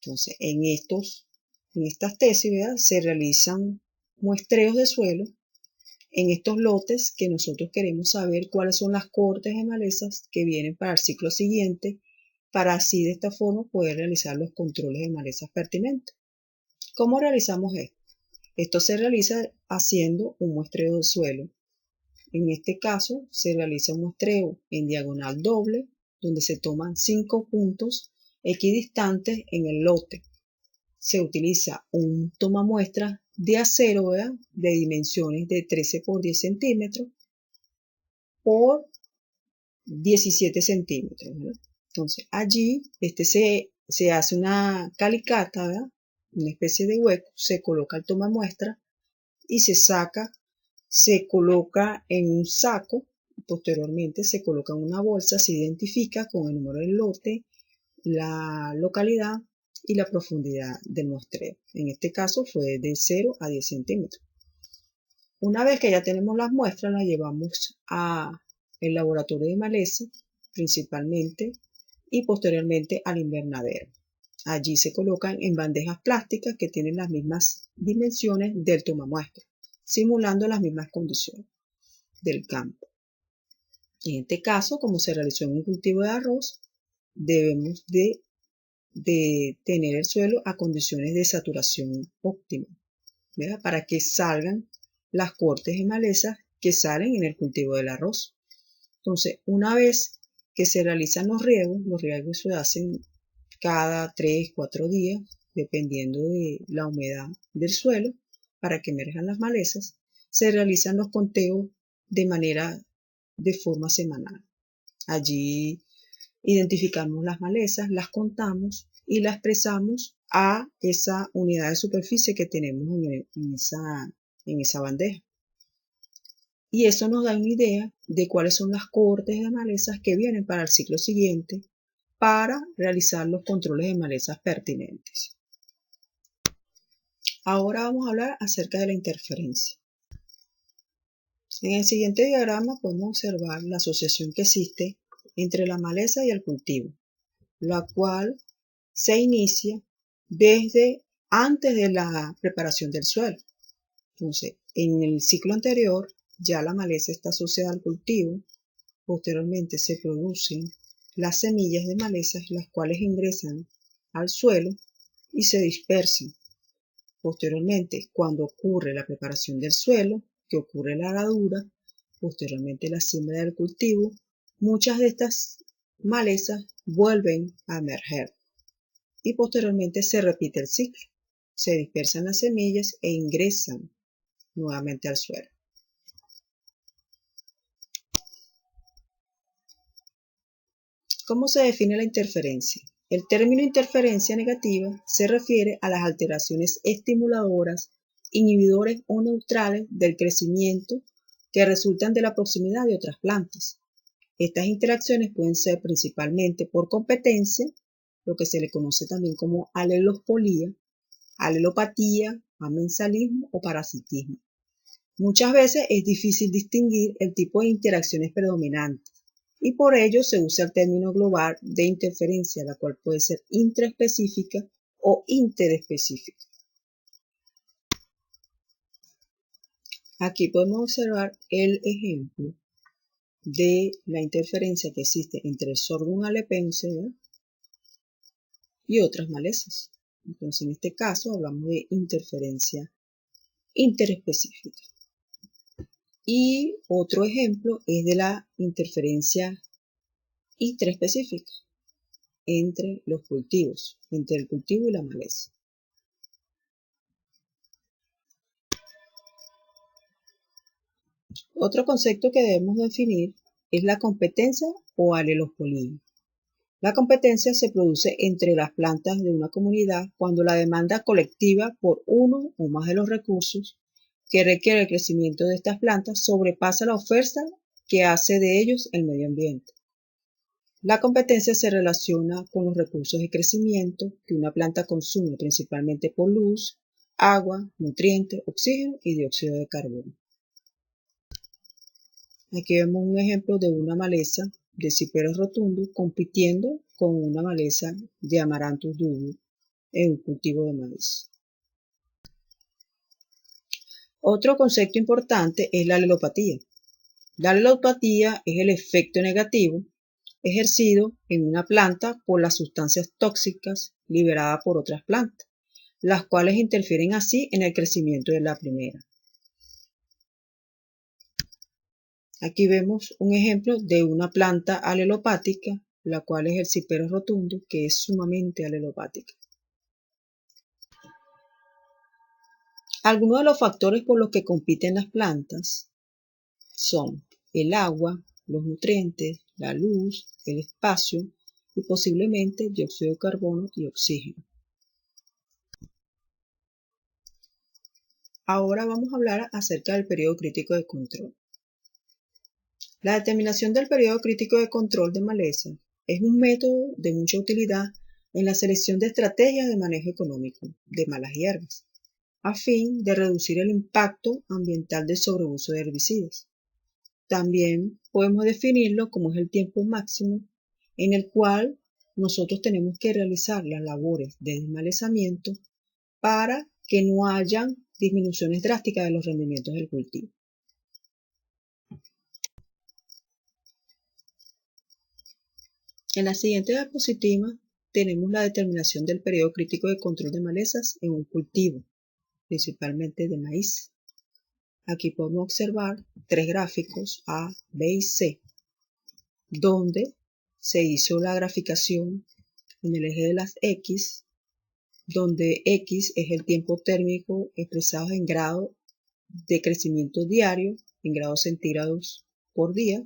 Entonces, en estas tesis, ¿verdad?, se realizan muestreos de suelo en estos lotes que nosotros queremos saber cuáles son las cohortes de malezas que vienen para el ciclo siguiente, para así de esta forma poder realizar los controles de malezas pertinentes. ¿Cómo realizamos esto? Esto se realiza haciendo un muestreo de suelo. En este caso se realiza un muestreo en diagonal doble, donde se toman 5 puntos equidistantes en el lote. Se utiliza un tomamuestras de acero, ¿verdad?, de dimensiones de 13 por 10 centímetros por 17 centímetros, ¿verdad? Entonces allí se hace una calicata, ¿verdad?, una especie de hueco, se coloca el tomamuestra y se saca, se coloca en un saco, posteriormente se coloca en una bolsa, se identifica con el número del lote, la localidad y la profundidad del muestreo. En este caso fue de 0 a 10 centímetros. Una vez que ya tenemos las muestras, las llevamos al laboratorio de maleza, principalmente, y posteriormente al invernadero. Allí se colocan en bandejas plásticas que tienen las mismas dimensiones del tomamuestra, simulando las mismas condiciones del campo. En este caso, como se realizó en un cultivo de arroz, debemos de tener el suelo a condiciones de saturación óptima, ¿verdad?, para que salgan las cohortes de malezas que salen en el cultivo del arroz. Entonces, una vez que se realizan los riegos se hacen cada 3-4 días, dependiendo de la humedad del suelo, para que emerjan las malezas. Se realizan los conteos de forma semanal. Allí identificamos las malezas, las contamos y las expresamos a esa unidad de superficie que tenemos en esa bandeja. Y eso nos da una idea de cuáles son las cohortes de malezas que vienen para el ciclo siguiente para realizar los controles de malezas pertinentes. Ahora vamos a hablar acerca de la interferencia. En el siguiente diagrama podemos observar la asociación que existe entre la maleza y el cultivo, la cual se inicia desde antes de la preparación del suelo. Entonces, en el ciclo anterior ya la maleza está asociada al cultivo, posteriormente se producen las semillas de malezas, las cuales ingresan al suelo y se dispersan. Posteriormente, cuando ocurre la preparación del suelo, que ocurre la aradura, posteriormente la siembra del cultivo, muchas de estas malezas vuelven a emerger y posteriormente se repite el ciclo. Se dispersan las semillas e ingresan nuevamente al suelo. ¿Cómo se define la interferencia? El término interferencia negativa se refiere a las alteraciones estimuladoras, inhibidores o neutrales del crecimiento que resultan de la proximidad de otras plantas. Estas interacciones pueden ser principalmente por competencia, lo que se le conoce también como alelopolía, alelopatía, amensalismo o parasitismo. Muchas veces es difícil distinguir el tipo de interacciones predominantes y por ello se usa el término global de interferencia, la cual puede ser intraespecífica o interespecífica. Aquí podemos observar el ejemplo de la interferencia que existe entre el Sorghum halepense y otras malezas. Entonces, en este caso hablamos de interferencia interespecífica. Y otro ejemplo es de la interferencia intraespecífica entre los cultivos, entre el cultivo y la maleza. Otro concepto que debemos definir es la competencia o alelopolía. La competencia se produce entre las plantas de una comunidad cuando la demanda colectiva por uno o más de los recursos que requiere el crecimiento de estas plantas sobrepasa la oferta que hace de ellos el medio ambiente. La competencia se relaciona con los recursos de crecimiento que una planta consume principalmente por luz, agua, nutrientes, oxígeno y dióxido de carbono. Aquí vemos un ejemplo de una maleza de Cyperus rotundus compitiendo con una maleza de Amaranthus dubius, en un cultivo de maíz. Otro concepto importante es la alelopatía. La alelopatía es el efecto negativo ejercido en una planta por las sustancias tóxicas liberadas por otras plantas, las cuales interfieren así en el crecimiento de la primera. Aquí vemos un ejemplo de una planta alelopática, la cual es el Cyperus rotundo, que es sumamente alelopática. Algunos de los factores por los que compiten las plantas son el agua, los nutrientes, la luz, el espacio y posiblemente dióxido de carbono y oxígeno. Ahora vamos a hablar acerca del periodo crítico de control. La determinación del periodo crítico de control de maleza es un método de mucha utilidad en la selección de estrategias de manejo económico de malas hierbas, a fin de reducir el impacto ambiental del sobreuso de herbicidas. También podemos definirlo como es el tiempo máximo en el cual nosotros tenemos que realizar las labores de desmalezamiento para que no hayan disminuciones drásticas de los rendimientos del cultivo. En la siguiente diapositiva tenemos la determinación del periodo crítico de control de malezas en un cultivo, principalmente de maíz. Aquí podemos observar tres gráficos A, B y C, donde se hizo la graficación en el eje de las X, donde X es el tiempo térmico expresado en grado de crecimiento diario, en grados centígrados por día,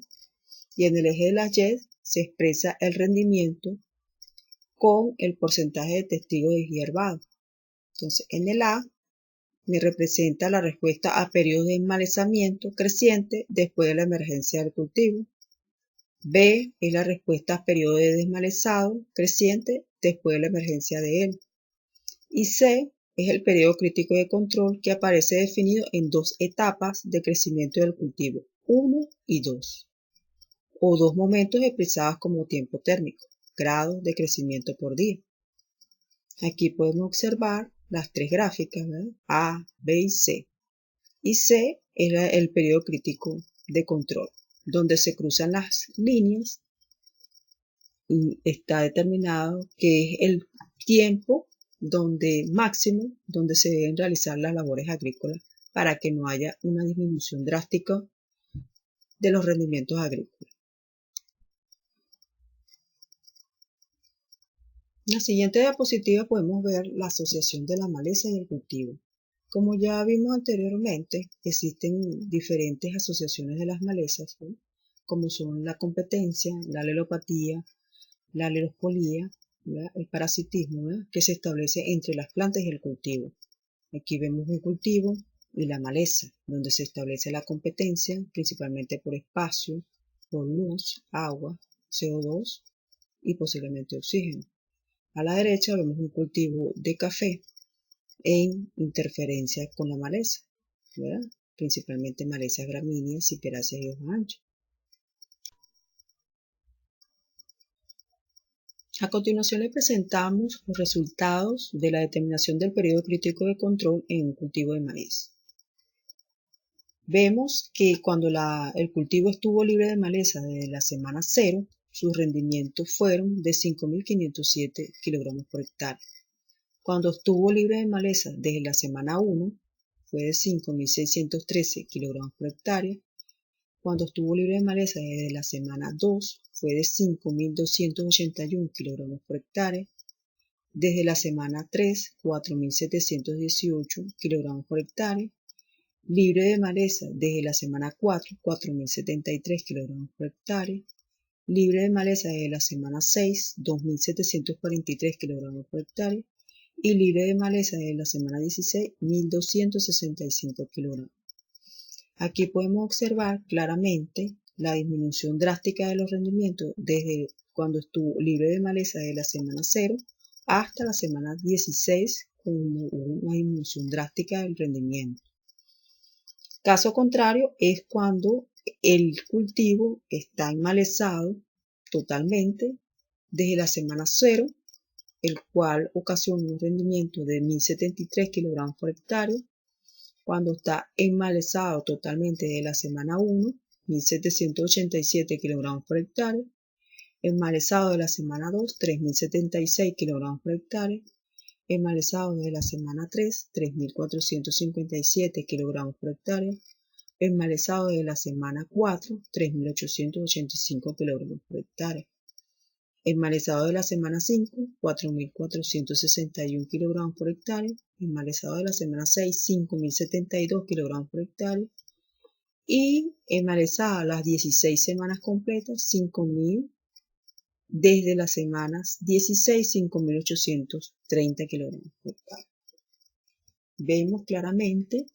y en el eje de las Y se expresa el rendimiento con el porcentaje de testigo deshierbado. Entonces, en el A me representa la respuesta a periodo de enmalezamiento creciente después de la emergencia del cultivo. B es la respuesta a periodo de desmalezado creciente después de la emergencia de él. Y C es el periodo crítico de control que aparece definido en dos etapas de crecimiento del cultivo, 1 y 2, o dos momentos expresados como tiempo térmico, grados de crecimiento por día. Aquí podemos observar las tres gráficas, ¿verdad? A, B y C. Y C es el periodo crítico de control, donde se cruzan las líneas y está determinado que es el tiempo máximo donde se deben realizar las labores agrícolas para que no haya una disminución drástica de los rendimientos agrícolas. En la siguiente diapositiva podemos ver la asociación de la maleza y el cultivo. Como ya vimos anteriormente, existen diferentes asociaciones de las malezas, ¿no? Como son la competencia, la alelopatía, la alerospolía, ¿verdad? El parasitismo, ¿verdad? Que se establece entre las plantas y el cultivo. Aquí vemos un cultivo y la maleza, donde se establece la competencia, principalmente por espacio, por luz, agua, CO2 y posiblemente oxígeno. A la derecha vemos un cultivo de café en interferencia con la maleza, ¿verdad? Principalmente malezas gramíneas, ciperáceas y hoja ancha. A continuación le presentamos los resultados de la determinación del periodo crítico de control en un cultivo de maíz. Vemos que cuando el cultivo estuvo libre de maleza desde la semana 0, sus rendimientos fueron de 5.507 kilogramos por hectárea. Cuando estuvo libre de maleza desde la semana 1, fue de 5.613 kilogramos por hectárea. Cuando estuvo libre de maleza desde la semana 2, fue de 5.281 kilogramos por hectárea. Desde la semana 3, 4.718 kilogramos por hectárea. Libre de maleza desde la semana 4, 4.073 kilogramos por hectárea. Libre de maleza desde la semana 6, 2.743 kilogramos por hectárea. Y libre de maleza desde la semana 16, 1.265 kilogramos. Aquí podemos observar claramente la disminución drástica de los rendimientos desde cuando estuvo libre de maleza de la semana 0 hasta la semana 16, con una disminución drástica del rendimiento. Caso contrario es cuando el cultivo está enmalezado totalmente desde la semana 0, el cual ocasiona un rendimiento de 1073 kilogramos por hectárea. Cuando está enmalezado totalmente de la semana 1, 1787 kilogramos por hectárea. Enmalezado de la semana 2, 3076 kilogramos por hectárea. Enmalezado de la semana 3, 3457 kilogramos por hectárea. Enmalezado de la semana 4, 3885 kilogramos por hectárea. Enmalezado de la semana 5, 4.461 kilogramos por hectárea. Enmalezado de la semana 6, 5.072 kilogramos por hectárea. Y enmalezada las 16 semanas completas, 5.000. Desde las semanas 16, 5.830 kilogramos por hectárea. Vemos claramente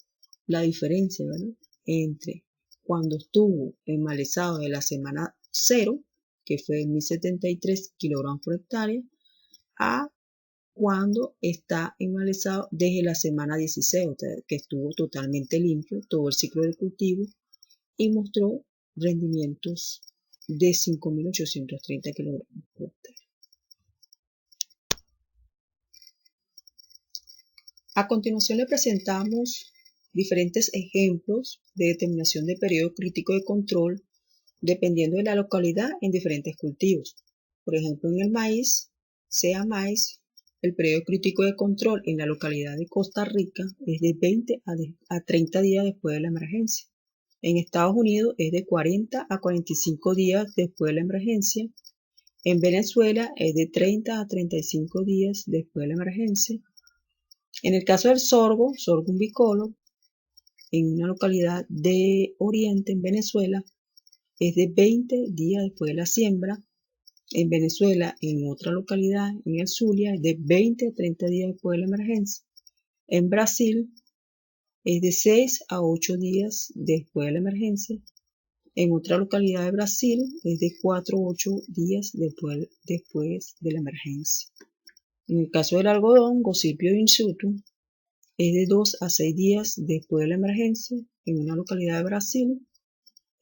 la diferencia, ¿verdad?, entre cuando estuvo enmalezado de la semana 0, que fue 1.073 kilogramos por hectárea, a cuando está enmalezado desde la semana 16, o sea, que estuvo totalmente limpio todo el ciclo de cultivo y mostró rendimientos de 5.830 kilogramos por hectárea. A continuación le presentamos diferentes ejemplos de determinación de periodo crítico de control dependiendo de la localidad en diferentes cultivos. Por ejemplo, en el maíz, sea maíz, el periodo crítico de control en la localidad de Costa Rica es de 20 a 30 días después de la emergencia. En Estados Unidos es de 40 a 45 días después de la emergencia. En Venezuela es de 30 a 35 días después de la emergencia. En el caso del sorgo, sorghum bicolor, en una localidad de Oriente, en Venezuela, es de 20 días después de la siembra. En Venezuela, en otra localidad, en el Zulia, es de 20 a 30 días después de la emergencia. En Brasil, es de 6 a 8 días después de la emergencia. En otra localidad de Brasil, es de 4 a 8 días después de la emergencia. En el caso del algodón, Gossypium insutum, es de 2 a 6 días después de la emergencia en una localidad de Brasil.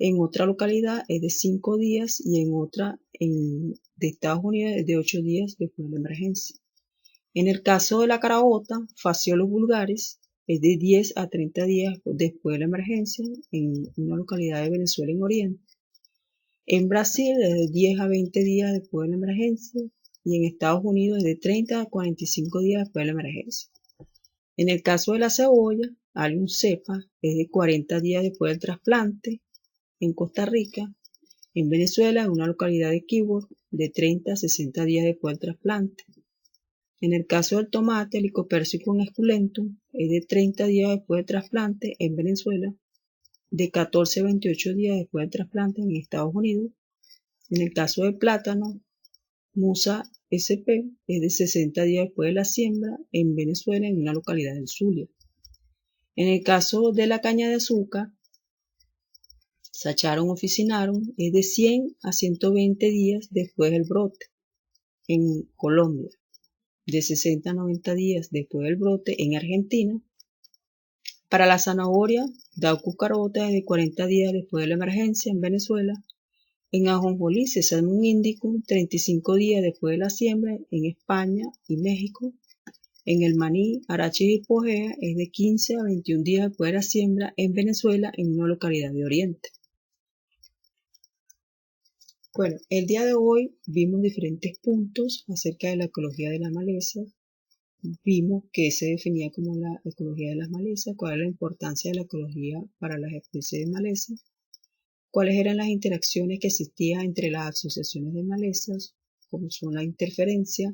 En otra localidad es de 5 días y en otra de Estados Unidos es de 8 días después de la emergencia. En el caso de la caraota, Phaseolus vulgaris, es de 10 a 30 días después de la emergencia en una localidad de Venezuela en Oriente. En Brasil es de 10 a 20 días después de la emergencia y en Estados Unidos es de 30 a 45 días después de la emergencia. En el caso de la cebolla, Allium cepa, es de 40 días después del trasplante. En Costa Rica, en Venezuela, en una localidad de Quibor, de 30 a 60 días después del trasplante. En el caso del tomate, Lycopersicum esculentum, es de 30 días después del trasplante en Venezuela, de 14 a 28 días después del trasplante en Estados Unidos. En el caso del plátano, Musa sp, es de 60 días después de la siembra en Venezuela, en una localidad del Zulia. En el caso de la caña de azúcar, Saccharum officinarum, es de 100 a 120 días después del brote en Colombia, de 60 a 90 días después del brote en Argentina. Para la zanahoria, Daucus carota, es de 40 días después de la emergencia en Venezuela. En ajonjolí, Sesamum indicum, 35 días después de la siembra en España y México. En el maní, Arachis hipogea, es de 15 a 21 días después de la siembra en Venezuela, en una localidad de Oriente. Bueno, el día de hoy vimos diferentes puntos acerca de la ecología de las malezas. Vimos qué se definía como la ecología de las malezas, cuál es la importancia de la ecología para las especies de malezas, cuáles eran las interacciones que existían entre las asociaciones de malezas, como son la interferencia,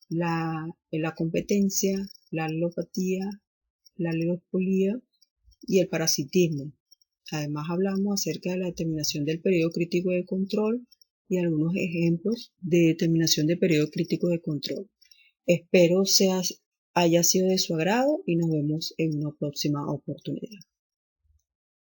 la competencia, la alelopatía, la alelopolía y el parasitismo. Además hablamos acerca de la determinación del periodo crítico de control y algunos ejemplos de determinación de periodo crítico de control. Espero haya sido de su agrado y nos vemos en una próxima oportunidad.